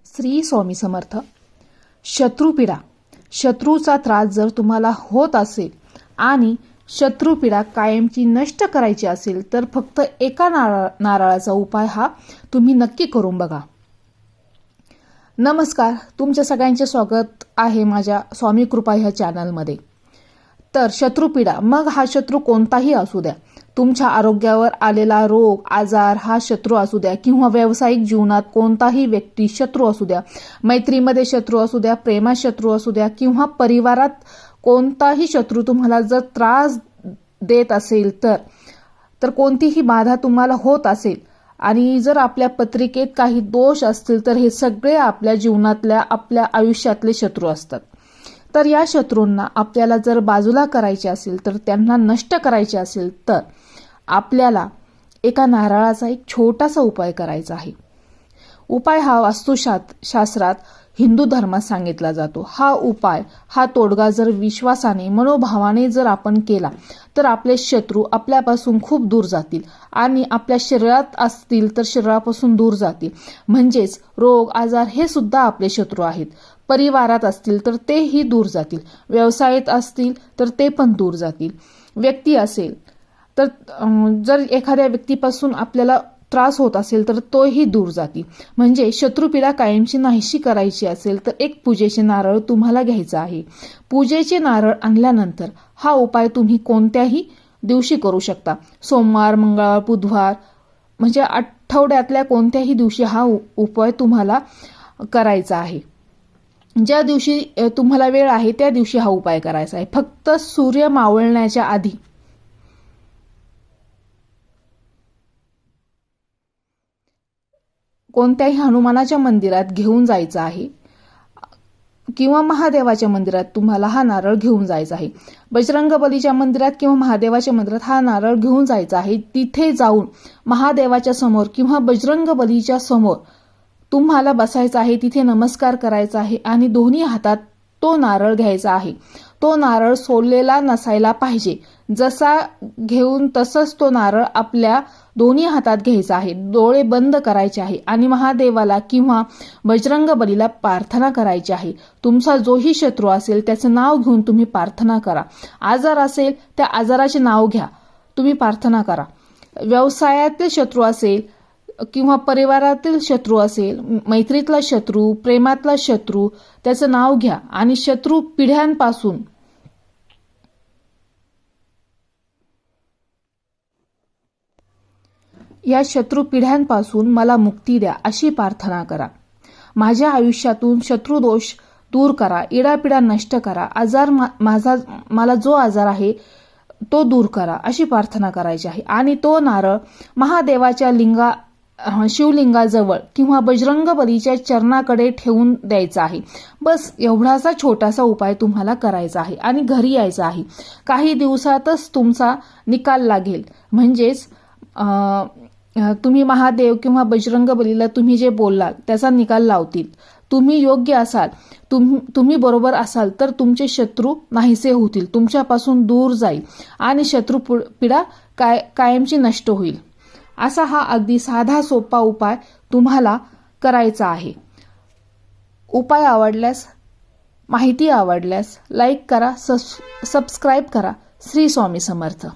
श्री स्वामी समर्थ। शत्रुपीडा, शत्रूचा त्रास जर तुम्हाला होत असेल आणि शत्रुपीडा कायमची नष्ट करायची असेल तर फक्त एका नारळाचा उपाय हा तुम्ही नक्की करून बघा। नमस्कार, तुमच्या सगळ्यांचे स्वागत आहे माझ्या स्वामी कृपा ह्या चॅनलमध्ये। तर शत्रुपीडा, मग हा शत्रू कोणताही असू द्या, तुमच्या आरोग्यावर आलेला रोग आजार हा शत्रू असू द्या किंवा व्यावसायिक जीवनात कोणताही व्यक्ती शत्रू असू द्या, मैत्रीमध्ये शत्रू असू द्या, प्रेमात शत्रू असू द्या किंवा परिवारात कोणताही शत्रू तुम्हाला जर त्रास देत असेल तर कोणतीही बाधा तुम्हाला होत असेल आणि जर आपल्या पत्रिकेत काही दोष असतील तर हे सगळे आपल्या जीवनातल्या आपल्या आयुष्यातले शत्रू असतात। तर या शत्रूंना आपल्याला जर बाजूला करायचे असेल तर त्यांना नष्ट करायचे असेल तर आपल्याला एका नारळाचा एक छोटासा उपाय करायचा आहे। उपाय हा वास्तुशास्त्रात हिंदू धर्मात सांगितला जातो। हा उपाय हा तोडगा जर विश्वासाने मनोभावाने जर आपण केला तर आपले शत्रू आपल्यापासून खूप दूर जातील आणि आपल्या शरीरात असतील तर शरीरापासून दूर जातील। म्हणजेच रोग आजार हे सुद्धा आपले शत्रू आहेत। परिवारात असतील तर तेही दूर जातील, व्यवसायात असतील तर ते पण दूर जातील, व्यक्ती असेल तर जर एखाद्या व्यक्तीपासून आपल्याला त्रास होत असेल तर तोही दूर जातील। म्हणजे शत्रुपीडा कायमची नाहीशी करायची असेल तर एक पूजेचे नारळ तुम्हाला घ्यायचा आहे। पूजेचे नारळ आणल्यानंतर हा उपाय तुम्ही कोणत्याही दिवशी करू शकता। सोमवार, मंगळवार, बुधवार म्हणजे आठवड्यातल्या कोणत्याही दिवशी हा उपाय तुम्हाला करायचा आहे। ज्या दिवशी तुम्हाला वेळ आहे त्या दिवशी हा उपाय करायचा आहे। फक्त सूर्य मावळण्याच्या आधी कोणत्याही हनुमानाच्या मंदिरात घेऊन जायचं आहे किंवा महादेवाच्या मंदिरात तुम्हाला हा नारळ घेऊन जायचा आहे। बजरंगबलीच्या मंदिरात किंवा महादेवाच्या मंदिरात हा नारळ घेऊन जायचा आहे। तिथे जाऊन महादेवाच्या समोर किंवा बजरंगबलीच्या समोर तुम्हाला बसायचं आहे, तिथे नमस्कार करायचा आहे आणि दोन्ही हातात तो नारळ घ्यायचा आहे। तो नारळ सोललेला नसायला पाहिजे, जसा घेऊन तसंच तो नारळ आपल्या दोन्ही हातात घ्यायचा आहे, डोळे बंद करायचे आहे आणि महादेवाला किंवा बजरंगबलीला प्रार्थना करायची आहे। तुमचा जोही शत्रू असेल त्याचं नाव घेऊन तुम्ही प्रार्थना करा। आजार असेल त्या आजाराचे नाव घ्या, तुम्ही प्रार्थना करा। व्यवसायातील शत्रू असेल किंवा परिवारातील शत्रू असेल, मैत्रीतला शत्रू, प्रेमातला शत्रू, त्याचं नाव घ्या आणि शत्रू पिढ्यांपासून या शत्रू पिढ्यांपासून मला मुक्ती द्या अशी प्रार्थना करा। माझ्या आयुष्यातून शत्रुदोष दूर करा, इडापिडा नष्ट करा, आजार मला जो आजार आहे तो दूर करा अशी प्रार्थना करायची आहे। आणि तो नारळ महादेवाच्या शिवलिंगाजवळ किंवा बजरंगबलीच्या चरणाकडे ठेवून द्यायचा आहे। बस एवढासा छोटासा उपाय तुम्हाला करायचा आहे आणि घरी यायचा आहे। काही दिवसातच तुमचा निकाल लागेल। म्हणजेच तुम्ही महादेव किंवा बजरंगबलीला तुम्ही जे बोललाल त्याचा निकाल लावतील। तुम्ही योग्य असाल, तुम्ही बरोबर असाल तर तुमचे शत्रू नाहीसे होतील, तुमच्यापासून दूर जाईल आणि शत्रुपीडा कायमची नष्ट होईल। असा हा अगदी साधा सोपा उपाय तुम्हाला करायचा आहे। उपाय आवडल्यास, माहिती आवडल्यास लाईक करा, सबस्क्राईब करा। श्री स्वामी समर्थ।